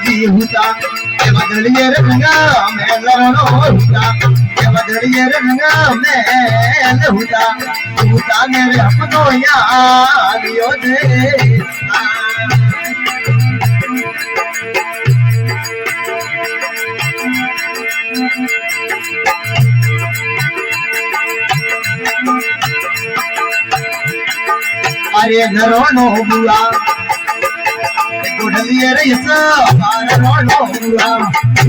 होता ये बदलिए रंगा मैं लड़नो होता ये बदलिए रंगा मैं होता होता मेरे अपनों यार यो दे अरे नरोनो बुआ गुडलिए रे सा नरोनो बुआ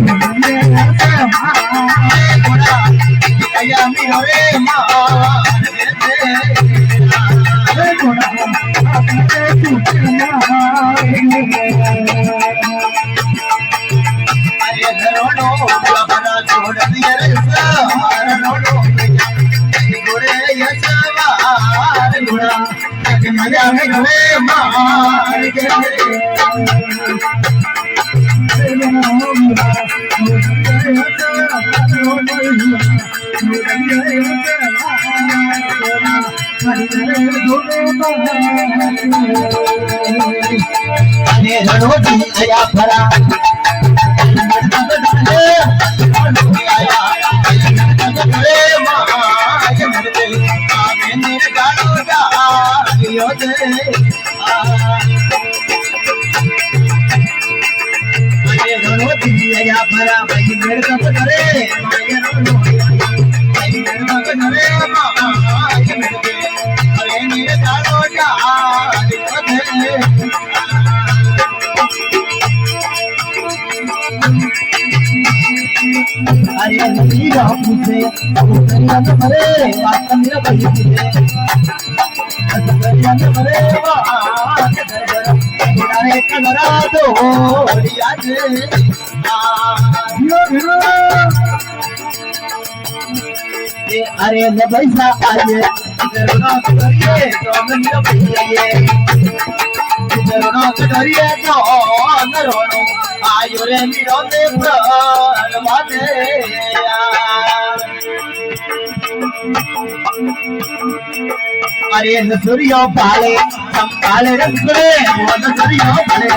गुडलिए सा गुडा कया मिरो रे मां रे गुडा अपने टूटना अरे नरोनो बुआ बना गुडलिए रे सा नरोनो गुडे यसा गुडा मजा में गए मार के आया भरा भरा भाई मेरे का करे अरे मेरे डालो जा अरे नीरा पूछे उतरिया न भरे बात मेरा भाई पूछे उतरिया न भरे बात मेरा कलरा दो रिया जे अरे न पैसा आए जरूरा करिए तो मेरा भैया ये जरूरा करिए तो न रोनो आयो रे मेरा दे प्राण वादे अरे न सूर्यो पाले संभाले रे मुगरे वो न सूर्यो पाले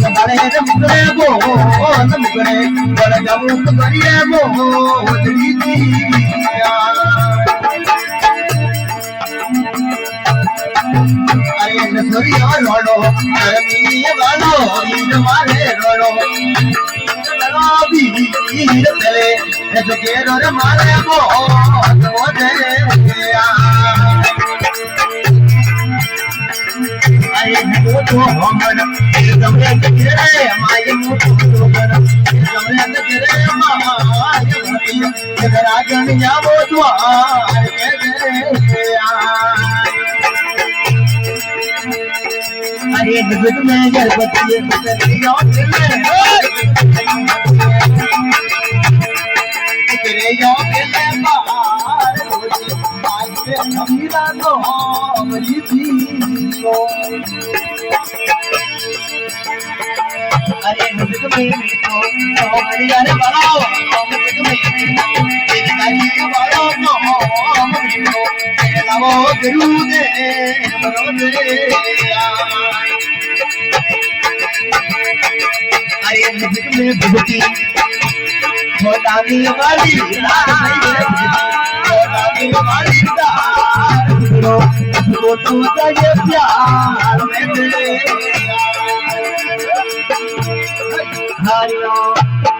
संभाले रे मुगरे वो न मुगरे बड़ जाऊ तो करिए वो दीदी अरे न सूर्यो रोडो रमीए वालो वीर मारे रोडो लगा वीर चले ऐसे के रे मारे वो दे अरे तो हमर कमरे के रे माये मुठ तो कर कमरे के रे माये तेरा राजन जावो द्वार के अरे दुख में गणपति तेरियो तेरे यो के बाहर आज के अमीरा नो मरी थी अरे मुझको मेरे तो हमारी यार बनाओ मुझको मेरे तेरे गाड़ी का बाड़ो नो मुझको तेरे लाओ गुरु दे मरो दे अरे मुझको मेरे भगती होतानी वाली होतानी वाली दा वो तू ये प्यार में हरिओम